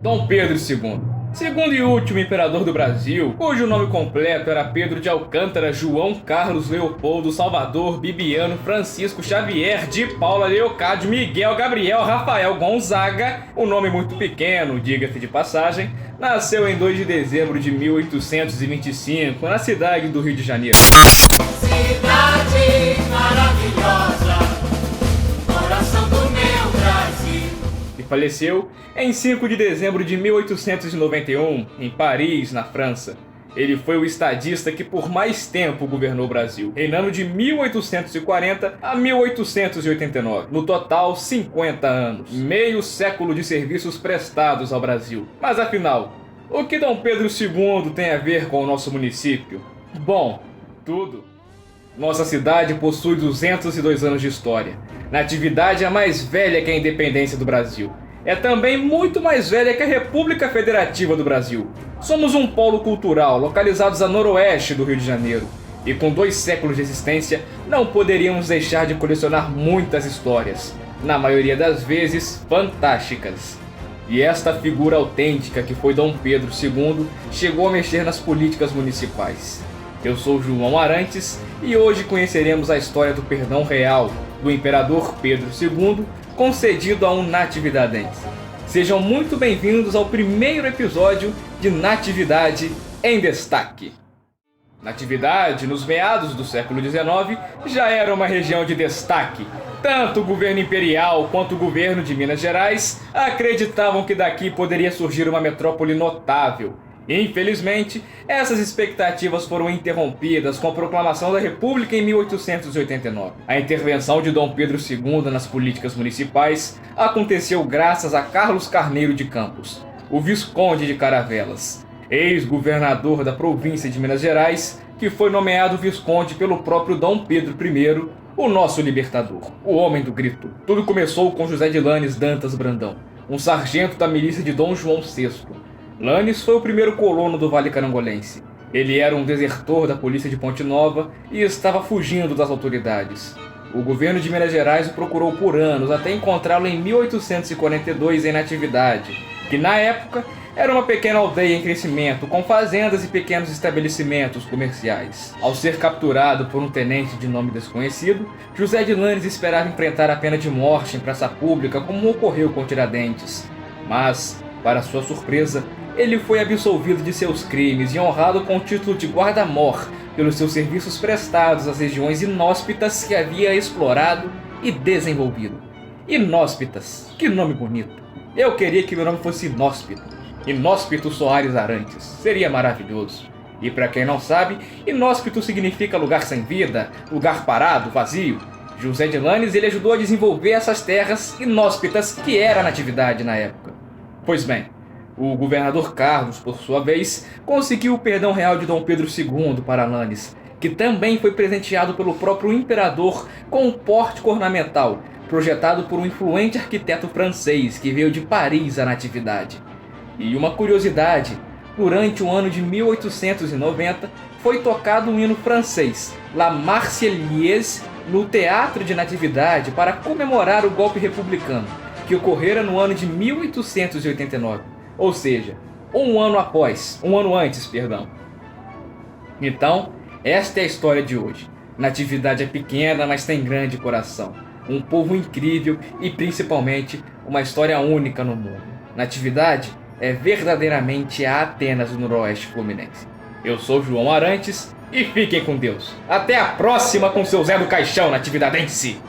Dom Pedro II, segundo e último imperador do Brasil, cujo nome completo era Pedro de Alcântara João Carlos Leopoldo Salvador Bibiano Francisco Xavier de Paula Leocádio Miguel Gabriel Rafael Gonzaga, um nome muito pequeno, diga-se de passagem, nasceu em 2 de dezembro de 1825, na cidade do Rio de Janeiro. Cidade maravilhosa, coração do meu Brasil. E faleceu em 5 de dezembro de 1891, em Paris, na França. Ele foi o estadista que por mais tempo governou o Brasil, reinando de 1840 a 1889. No total, 50 anos. Meio século de serviços prestados ao Brasil. Mas afinal, o que Dom Pedro II tem a ver com o nosso município? Bom, tudo. Nossa cidade possui 202 anos de história. Natividade é a mais velha que a independência do Brasil. É também muito mais velha que a República Federativa do Brasil. Somos um polo cultural, localizados a noroeste do Rio de Janeiro. E com 2 séculos de existência, não poderíamos deixar de colecionar muitas histórias. Na maioria das vezes, fantásticas. E esta figura autêntica que foi Dom Pedro II chegou a mexer nas políticas municipais. Eu sou João Arantes e hoje conheceremos a história do perdão real do imperador Pedro II concedido a um natividadense. Sejam muito bem-vindos ao primeiro episódio de Natividade em Destaque. Natividade, nos meados do século XIX, já era uma região de destaque. Tanto o governo imperial quanto o governo de Minas Gerais acreditavam que daqui poderia surgir uma metrópole notável. Infelizmente, essas expectativas foram interrompidas com a proclamação da República em 1889. A intervenção de Dom Pedro II nas políticas municipais aconteceu graças a Carlos Carneiro de Campos, o Visconde de Caravelas, ex-governador da província de Minas Gerais, que foi nomeado Visconde pelo próprio Dom Pedro I, o nosso libertador, o homem do grito. Tudo começou com José de Lanes Dantas Brandão, um sargento da milícia de Dom João VI. Lanes foi o primeiro colono do Vale Carangolense. Ele era um desertor da polícia de Ponte Nova e estava fugindo das autoridades. O governo de Minas Gerais o procurou por anos até encontrá-lo em 1842 em Natividade, que na época era uma pequena aldeia em crescimento, com fazendas e pequenos estabelecimentos comerciais. Ao ser capturado por um tenente de nome desconhecido, José de Lanes esperava enfrentar a pena de morte em praça pública, como ocorreu com Tiradentes. Mas, para sua surpresa, ele foi absolvido de seus crimes e honrado com o título de guarda-mor pelos seus serviços prestados às regiões inóspitas que havia explorado e desenvolvido. Inóspitas, que nome bonito! Eu queria que meu nome fosse Inóspito. Inóspito Soares Arantes, seria maravilhoso. E para quem não sabe, inóspito significa lugar sem vida, lugar parado, vazio. José de Lanes ele ajudou a desenvolver essas terras inóspitas que era a Natividade na época. Pois bem, o governador Carlos, por sua vez, conseguiu o perdão real de Dom Pedro II para Lanes, que também foi presenteado pelo próprio imperador com um pórtico ornamental, projetado por um influente arquiteto francês que veio de Paris à Natividade. E uma curiosidade, durante o ano de 1890, foi tocado um hino francês, La Marseillaise, no Teatro de Natividade para comemorar o golpe republicano, que ocorrera no ano de 1889, ou seja, um ano antes. Então, esta é a história de hoje. Natividade é pequena, mas tem grande coração. Um povo incrível e, principalmente, uma história única no mundo. Natividade é verdadeiramente a Atenas do Noroeste Fluminense. Eu sou João Arantes e fiquem com Deus. Até a próxima com seu Zé do Caixão, Natividadense!